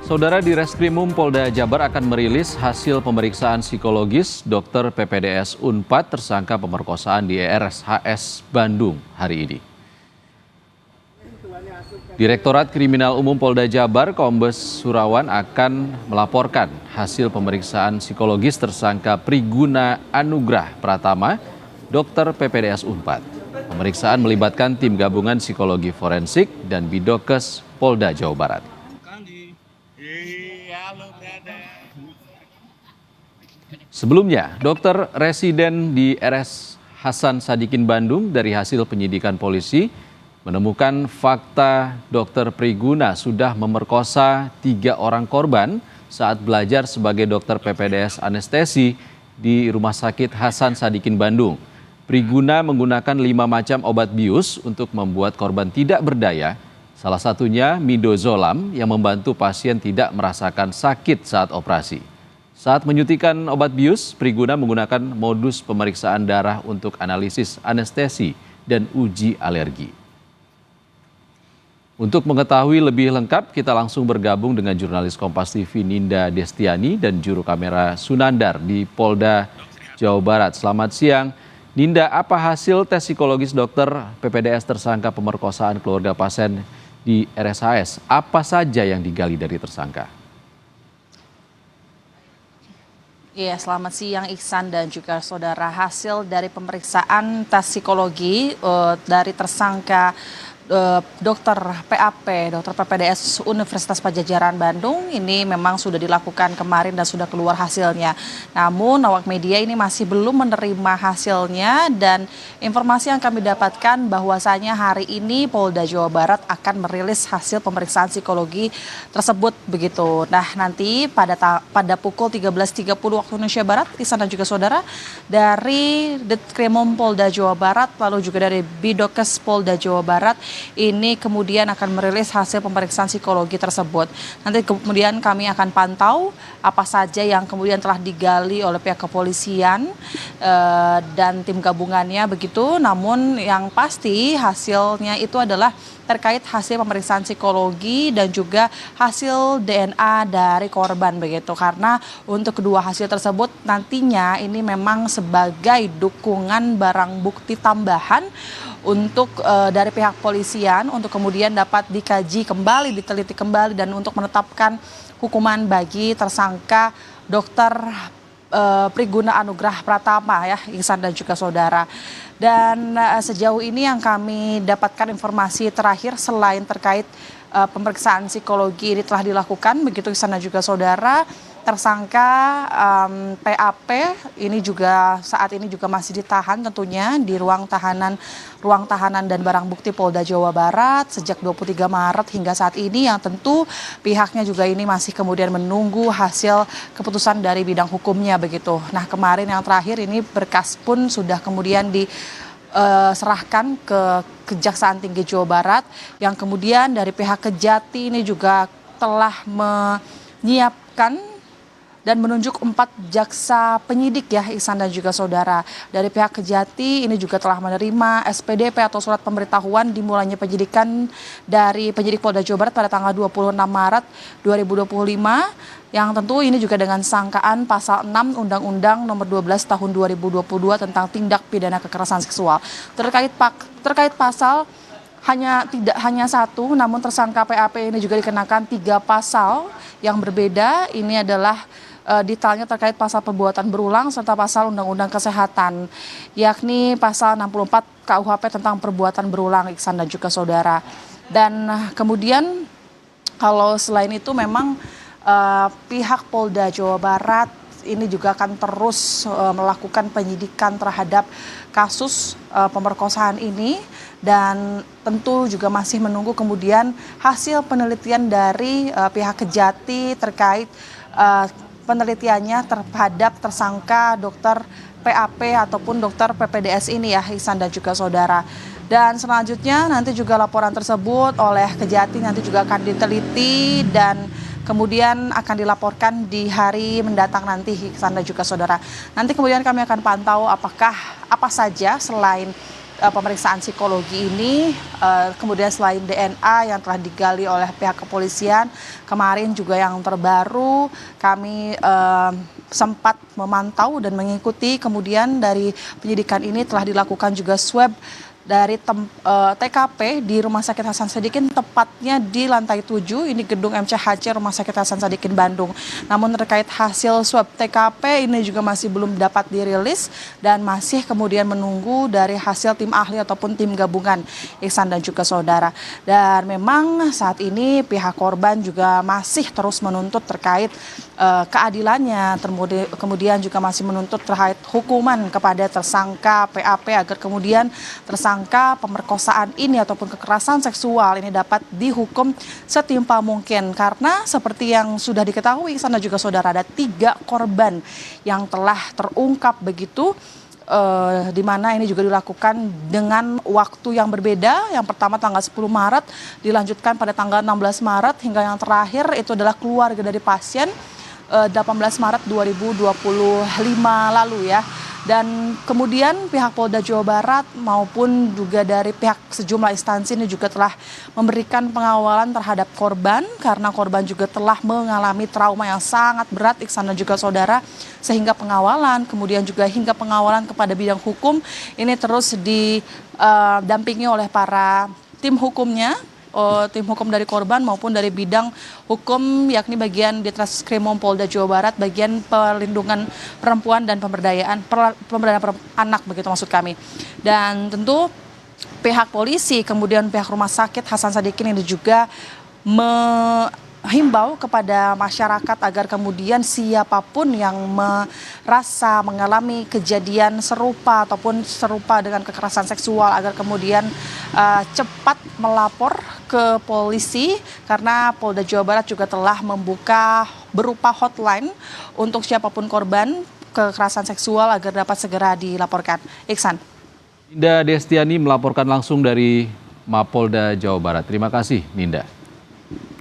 Saudara di Reskrimum Polda Jabar akan merilis hasil pemeriksaan psikologis dokter PPDS Unpad tersangka pemerkosaan di RSHS Bandung hari ini. Direktorat Kriminal Umum Polda Jabar Kombes Surawan akan melaporkan hasil pemeriksaan psikologis tersangka Priguna Anugrah Pratama, dokter PPDS Unpad. Pemeriksaan melibatkan tim gabungan psikologi forensik dan Bidokes Polda Jawa Barat. Sebelumnya, dokter residen di RS Hasan Sadikin Bandung dari hasil penyidikan polisi menemukan fakta dokter Priguna sudah memerkosa 3 orang korban saat belajar sebagai dokter PPDS anestesi di Rumah Sakit Hasan Sadikin Bandung. Priguna menggunakan 5 macam obat bius untuk membuat korban tidak berdaya, salah satunya midazolam yang membantu pasien tidak merasakan sakit saat operasi. Saat menyuntikan obat bius, Priguna menggunakan modus pemeriksaan darah untuk analisis anestesi dan uji alergi. Untuk mengetahui lebih lengkap, kita langsung bergabung dengan jurnalis Kompas TV Ninda Destiani dan juru kamera Sunandar di Polda Jawa Barat. Selamat siang. Ninda, apa hasil tes psikologis dokter PPDS tersangka pemerkosaan keluarga pasien di RSHS? Apa saja yang digali dari tersangka? Iya, selamat siang Iksan dan juga saudara. Hasil dari pemeriksaan tes psikologi dari tersangka dokter PAP, dokter PPDS Universitas Padjadjaran Bandung ini memang sudah dilakukan kemarin dan sudah keluar hasilnya. Namun awak media ini masih belum menerima hasilnya dan informasi yang kami dapatkan bahwasanya hari ini Polda Jawa Barat akan merilis hasil pemeriksaan psikologi tersebut begitu. Nah, nanti pada pukul 13.30 waktu Indonesia Barat, Iksan dan juga saudara, dari Ditkrimum Polda Jawa Barat lalu juga dari Bidokes Polda Jawa Barat ini kemudian akan merilis hasil pemeriksaan psikologi tersebut. Nanti kemudian kami akan pantau apa saja yang kemudian telah digali oleh pihak kepolisian dan tim gabungannya begitu. Namun yang pasti hasilnya itu adalah terkait hasil pemeriksaan psikologi dan juga hasil DNA dari korban begitu. Karena untuk kedua hasil tersebut nantinya ini memang sebagai dukungan barang bukti tambahan untuk dari pihak polisian untuk kemudian dapat dikaji kembali, diteliti kembali dan untuk menetapkan hukuman bagi tersangka dokter Priguna Anugrah Pratama ya, Iksan dan juga saudara. Dan sejauh ini yang kami dapatkan informasi terakhir selain terkait pemeriksaan psikologi ini telah dilakukan begitu Iksan dan juga saudara, tersangka PAP ini juga saat ini juga masih ditahan tentunya di ruang tahanan dan barang bukti Polda Jawa Barat sejak 23 Maret hingga saat ini, yang tentu pihaknya juga ini masih kemudian menunggu hasil keputusan dari bidang hukumnya begitu. Nah, kemarin yang terakhir ini berkas pun sudah kemudian diserahkan ke Kejaksaan Tinggi Jawa Barat, yang kemudian dari pihak Kejati ini juga telah menyiapkan dan menunjuk 4 jaksa penyidik ya Iksan dan juga saudara. Dari pihak Kejati ini juga telah menerima SPDP atau surat pemberitahuan dimulainya penyidikan dari penyidik Polda Jawa Barat pada tanggal 26 Maret 2025 yang tentu ini juga dengan sangkaan pasal 6 Undang-Undang nomor 12 tahun 2022 tentang tindak pidana kekerasan seksual. Terkait pasal tidak hanya satu, namun tersangka PAP ini juga dikenakan 3 pasal yang berbeda. Ini adalah detailnya terkait pasal perbuatan berulang serta pasal Undang-Undang Kesehatan, yakni pasal 64 KUHP tentang perbuatan berulang Iksan dan juga saudara. Dan kemudian kalau selain itu memang pihak Polda Jawa Barat ini juga akan terus melakukan penyidikan terhadap kasus pemerkosaan ini dan tentu juga masih menunggu kemudian hasil penelitian dari pihak Kejati terkait penelitiannya terhadap tersangka dokter PAP ataupun dokter PPDS ini ya Iksan dan juga saudara. Dan selanjutnya nanti juga laporan tersebut oleh Kejati nanti juga akan diteliti dan kemudian akan dilaporkan di hari mendatang nanti Iksan dan juga saudara. Nanti kemudian kami akan pantau apakah apa saja selain pemeriksaan psikologi ini, kemudian selain DNA yang telah digali oleh pihak kepolisian, kemarin juga yang terbaru kami sempat memantau dan mengikuti, kemudian dari penyidikan ini telah dilakukan juga swab dari TKP di Rumah Sakit Hasan Sadikin, tepatnya di lantai 7, ini gedung MCHC Rumah Sakit Hasan Sadikin Bandung. Namun terkait hasil swab TKP ini juga masih belum dapat dirilis dan masih kemudian menunggu dari hasil tim ahli ataupun tim gabungan, Iksan dan juga saudara. Dan memang saat ini pihak korban juga masih terus menuntut terkait keadilannya, kemudian juga masih menuntut terkait hukuman kepada tersangka PAP agar kemudian tersangka pemerkosaan ini ataupun kekerasan seksual ini dapat dihukum setimpal mungkin, karena seperti yang sudah diketahui sana juga saudara, ada 3 korban yang telah terungkap begitu, di mana ini juga dilakukan dengan waktu yang berbeda. Yang pertama tanggal 10 Maret, dilanjutkan pada tanggal 16 Maret, hingga yang terakhir itu adalah keluarga dari pasien 18 Maret 2025 lalu ya. Dan kemudian pihak Polda Jawa Barat maupun juga dari pihak sejumlah instansi ini juga telah memberikan pengawalan terhadap korban, karena korban juga telah mengalami trauma yang sangat berat, Iksan dan juga saudara, sehingga pengawalan kemudian juga hingga pengawalan kepada bidang hukum ini terus didampingi oleh para tim hukumnya, tim hukum dari korban maupun dari bidang hukum, yakni bagian Ditreskrimum Polda Jawa Barat, bagian perlindungan perempuan dan pemberdayaan anak begitu maksud kami. Dan tentu pihak polisi kemudian pihak Rumah Sakit Hasan Sadikin ini juga menghimbau kepada masyarakat agar kemudian siapapun yang merasa mengalami kejadian serupa ataupun serupa dengan kekerasan seksual agar kemudian cepat melapor ke polisi, karena Polda Jawa Barat juga telah membuka berupa hotline untuk siapapun korban kekerasan seksual agar dapat segera dilaporkan. Iksan. Ninda Destiani melaporkan langsung dari Mapolda Jawa Barat. Terima kasih, Ninda.